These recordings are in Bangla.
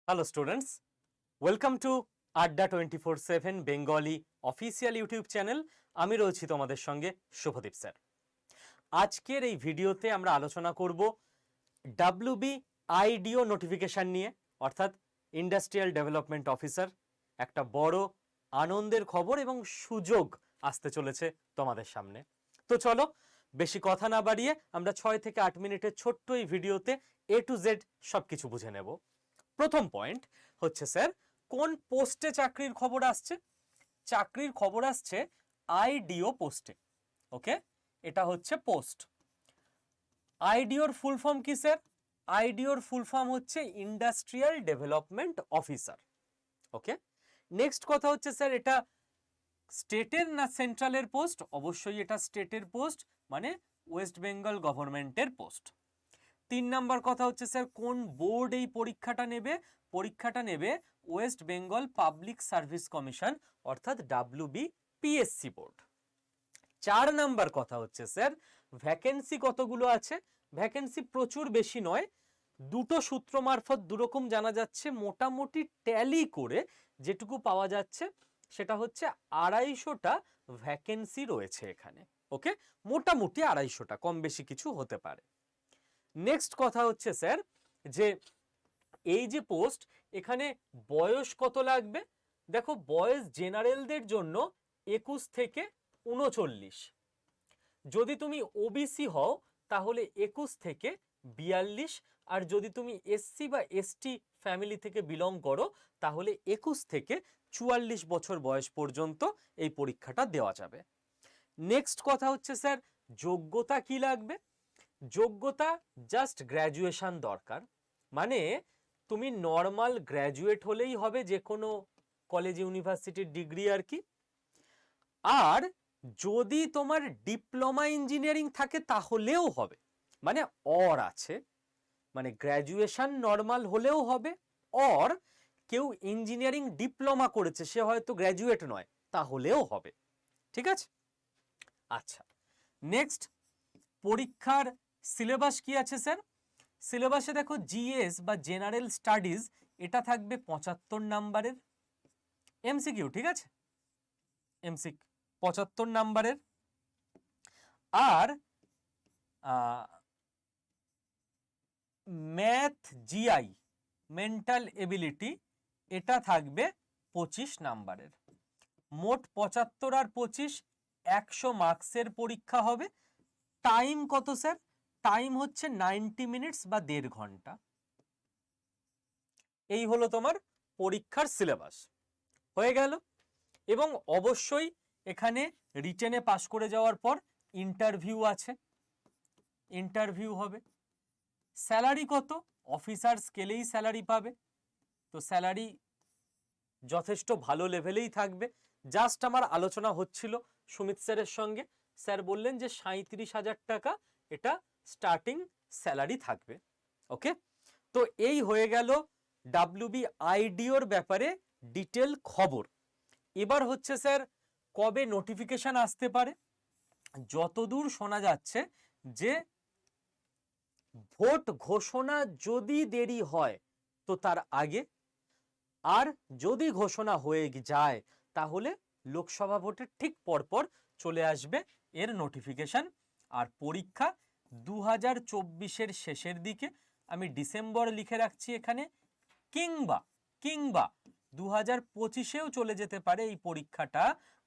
Hello students, welcome to Adda 24/7 Bengali official YouTube channel. আমি রয়েছি তোমাদের সঙ্গে শুভদীপ স্যার। আজকের এই ভিডিওতে আমরা আলোচনা করব WBIDO নোটিফিকেশন নিয়ে, অর্থাৎ ইন্ডাস্ট্রিয়াল ডেভেলপমেন্ট অফিসার। একটা বড় আনন্দের খবর এবং সুযোগ আসতে চলেছে তোমাদের সামনে। তো চলো বেশি কথা না বাড়িয়ে আমরা 6 থেকে 8 মিনিটের ছোট্ট এই ভিডিওতে A to Z সবকিছু বুঝে নেব। প্রথম পয়েন্ট হচ্ছে স্যার, কোন পোস্টে চাকরির খবর আসছে? চাকরির খবর আসছে আইডিও পোস্টে। ওকে, এটা হচ্ছে পোস্ট। আইডিওর ফুল ফর্ম কি স্যার? আইডিওর ফুল ফর্ম হচ্ছে ইন্ডাস্ট্রিয়াল ডেভেলপমেন্ট অফিসার। ওকে, নেক্সট কথা হচ্ছে স্যার, এটা স্টেটের না সেন্ট্রালের পোস্ট? অবশ্যই এটা স্টেটের পোস্ট, মানে ওয়েস্ট বেঙ্গল গভর্নমেন্টের পোস্ট। 3 নাম্বার কথা হচ্ছে স্যার, কোন বোর্ড এই পরীক্ষাটা নেবে? পরীক্ষাটা নেবে West Bengal public service commission, অর্থাৎ WBPSC বোর্ড। 4 নাম্বার কথা হচ্ছে স্যার, ভ্যাকেন্সি কতগুলো আছে? ভ্যাকেন্সি প্রচুর বেশি নয়, দুটো সূত্র মারফত দুরকম জানা যাচ্ছে। মোটামুটি ট্যালি করে যেটুকু পাওয়া যাচ্ছে সেটা হচ্ছে 250টা ভ্যাকেন্সি রয়েছে এখানে। ওকে, মোটামুটি 250টা, কম বেশি কিছু হতে পারে। নেক্সট কথা হচ্ছে স্যার, যে এই যে পোস্ট, এখানে বয়স কত লাগবে? দেখো, বয়স জেনারেলদের জন্য 21 থেকে 39। যদি তুমি ওবিসি হও তাহলে 21 থেকে 42, আর যদি তুমি এসসি বা এসটি ফ্যামিলি থেকে বিলং করো তাহলে 21 থেকে 44 বছর বয়স পর্যন্ত এই পরীক্ষাটা দেওয়া যাবে। নেক্সট কথা হচ্ছে স্যার, যোগ্যতা কি লাগবে? যোগ্যতা জাস্ট গ্র্যাজুয়েশন দরকার, মানে তুমি নর্মাল গ্র্যাজুয়েট হলেই হবে, যে কোনো কলেজ ইউনিভার্সিটির ডিগ্রি আর কি। আর যদি তোমার ডিপ্লোমা ইঞ্জিনিয়ারিং থাকে তাহলেও হবে, মানে অর আছে, মানে গ্র্যাজুয়েশন নর্মাল হলেও হবে, অর কেউ ইঞ্জিনিয়ারিং ডিপ্লোমা করেছে, সে হয়তো গ্র্যাজুয়েট নয়, তাহলেও হবে। ঠিক আছে? আচ্ছা, নেক্সট, পরীক্ষার সিলেবাস কি আছে স্যার? সিলেবাসে দেখো, জিএস বা জেনারেল স্টাডিজ এটা থাকবে 75 নাম্বারের এমসিকিউ। ঠিক আছে, এমসিকিউ 75 নাম্বারের। আর ম্যাথ জিআই মেন্টাল এবিলিটি এটা থাকবে 25 নাম্বারের। মোট 75 আর 25 100 মার্কসের পরীক্ষা হবে। টাইম কত স্যার? টাইম হচ্ছে 90 মিনিটস বা 1.5 ঘন্টা। এই হলো তোমার পরীক্ষার সিলেবাস। হয়ে গেল। এবং অবশ্যই এখানে রিটেনে পাস করে যাওয়ার পর ইন্টারভিউ আছে, ইন্টারভিউ হবে। স্যালারি কত? অফিসার স্কেলেই স্যালারি পাবে, তো স্যালারি যথেষ্ট ভালো লেভেলেই থাকবে। জাস্ট আমার আলোচনা হচ্ছিল সুমিত স্যারের সঙ্গে, স্যার বললেন যে 37,000 টাকা এটা স্টার্টিং স্যালারি থাকবে। ওকে, তো এই হয়ে গেল WBIDOর ব্যাপারে ডিটেল খবর। এবার হচ্ছে স্যার, কবে নোটিফিকেশন আসতে পারে? যতদূর শোনা যাচ্ছে যে ভোট ঘোষণা যদি দেরি হয় তো তার আগে, আর যদি ঘোষণা হয়ে যায় তাহলে লোকসভা ভোটের ঠিক পরপর চলে আসবে এর নোটিফিকেশন। আর পরীক্ষা 2024-এর শেষের দিকে, আমি ডিসেম্বর লিখে রাখছি এখানে, কিংবা কিংবা 2025-এও চলে যেতে পারে এই পরীক্ষাটা,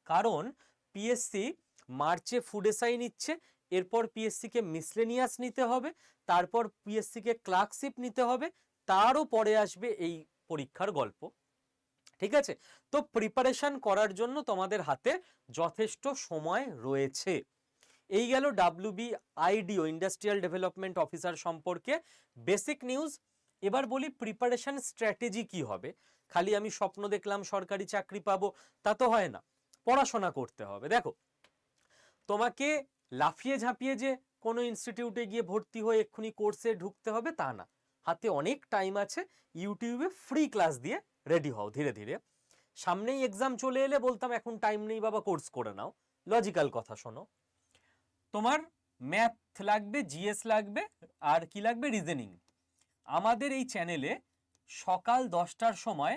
কারণ পিএসসি মার্চে ফুড এসআই নিচ্ছে, এরপর পিএসসিকে মিসলেনিয়াস নিতে হবে, তারপর পিএসসিকে ক্লার্কশিপ নিতে হবে, তারও পরে আসবে এই পরীক্ষার গল্প। ঠিক আছে, তো প্রিপারেশন করার জন্য তোমাদের হাতে যথেষ্ট সময় রয়েছে। এই গেল WBIDO ইন্ডাস্ট্রিয়াল ডেভেলপমেন্ট অফিসার সম্পর্কে বেসিক নিউজ। এবার বলি প্রিপারেশন স্ট্র্যাটেজি কি হবে। খালি আমি স্বপ্ন দেখলাম সরকারি চাকরি পাবো তা তো হয় না, পড়াশোনা করতে হবে। দেখো, তোমাকে লাফিয়ে ঝাঁপিয়ে যে কোনো ইনস্টিটিউটে গিয়ে ভর্তি হয়ে এক্ষুনি কোর্সে ঢুকতে হবে তা না, হাতে অনেক টাইম আছে। ইউটিউবে ফ্রি ক্লাস দিয়ে রেডি হও ধীরে ধীরে। সামনেই এক্সাম চলে এলে বলতাম এখন টাইম নেই বাবা, কোর্স করে নাও। লজিক্যাল কথা শোনো, তোমার ম্যাথ লাগবে, জিএস লাগবে, আর কি লাগবে? রিজনিং। আমাদের এই চ্যানেলে সকাল 10টার সময়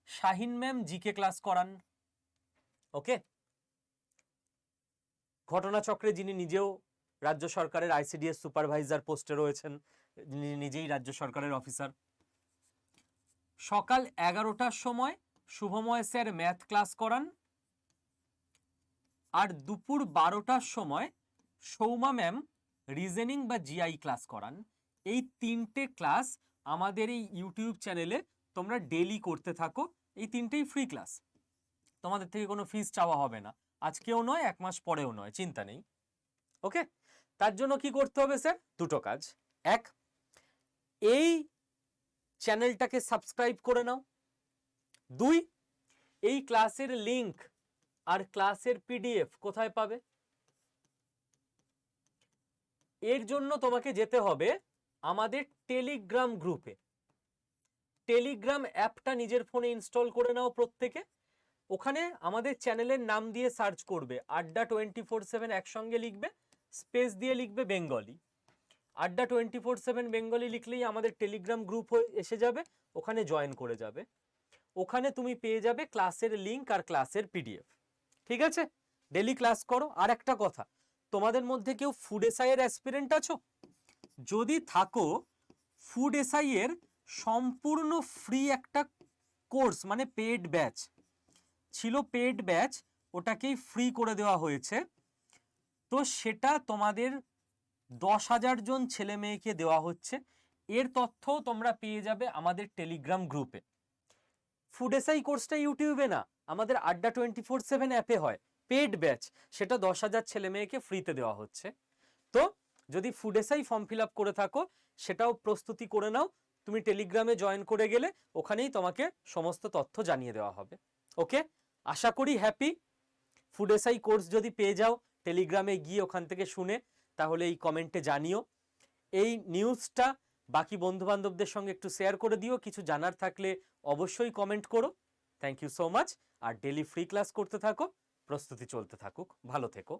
শাহিন ম্যাম জিকে ক্লাস করান। ওকে, ঘটনাচক্রে যিনি নিজেও রাজ্য সরকারের আইসিডিএস সুপারভাইজার পোস্টে রয়েছেন, নিজেই রাজ্য সরকারের অফিসার। সকাল 11টার সময় শুভময় স্যার ম্যাথ ক্লাস করান। আর দুপুর 12টার সময় সৌমা ম্যাম রিজনিং বা জিআই ক্লাস করান। এই 3টে ক্লাস আমাদের এই ইউটিউব চ্যানেলে তোমরা ডেইলি করতে থাকো। এই 3টেই ফ্রি ক্লাস, তোমাদের থেকে কোনো ফিস চাওয়া হবে না, আজকেও নয়, 1 মাস পরেও নয়, চিন্তা নেই। ওকে, তার জন্য কি করতে হবে স্যার? দুটো কাজ। এক, এই চ্যানেলটাকে সাবস্ক্রাইব করে নাও। 2, এই ক্লাসের লিংক আর ক্লাসের পিডিএফ কোথায় পাবে? এর জন্য তোমাকে যেতে হবে আমাদের টেলিগ্রাম গ্রুপে। টেলিগ্রাম অ্যাপটা নিজের ফোনে ইনস্টল করে নাও প্রত্যেকে। ওখানে আমাদের চ্যানেলের নাম দিয়ে সার্চ করবে, আড্ডা 24/7 একসঙ্গে লিখবে, স্পেস দিয়ে লিখবে বেঙ্গলি। আড্ডা 24/7 বেঙ্গলি লিখলেই আমাদের টেলিগ্রাম গ্রুপ এসে যাবে, ওখানে জয়েন করে যাবে। ওখানে তুমি পেয়ে যাবে ক্লাসের লিংক আর ক্লাসের পিডিএফ। ঠিক আছে, ডেলি ক্লাস করো। আর একটা কথা, তোমাদের মধ্যে কেউ ফুড এসআই এর অ্যাসপিরেন্ট আছো? যদি থাকো, ফুড এসআই এর সম্পূর্ণ ফ্রি একটা কোর্স, মানে পেড ব্যাচ ছিল, পেড ব্যাচ, ওটাকেই ফ্রি করে দেওয়া হয়েছে। তো সেটা তোমাদের 10,000 জন ছেলে মেয়েকে দেওয়া হচ্ছে। এর তথ্য তোমরা পেয়ে যাবে আমাদের টেলিগ্রাম গ্রুপে। ফুড এসআই কোর্সটা ইউটিউবে না, আমাদের আড্ডা 24/7 অ্যাপে হয়, পেড ব্যাচ, সেটা 10,000 ছেলে মেয়েকে ফ্রিতে দেওয়া হচ্ছে। তো যদি food SI form fill up করে থাকো, সেটাও প্রস্তুতি করে নাও। তুমি টেলিগ্রামে জয়েন করে গেলে ওখানেই তোমাকে সমস্ত তথ্য জানিয়ে দেওয়া হবে। ওকে, আশা করি হ্যাপি। ফুড এসআই কোর্স যদি পেয়ে যাও টেলিগ্রামে গিয়ে ওখান থেকে শুনে, তাহলে এই কমেন্টে জানিও। এই নিউজটা বাকি বন্ধু বান্ধবদের সঙ্গে একটু শেয়ার করে দিও। কিছু জানার থাকলে অবশ্যই কমেন্ট করো। Thank you so much. আর ডেলি ফ্রি ক্লাস করতে থাকো, প্রস্তুতি চলতে থাকুক, ভালো থেকো।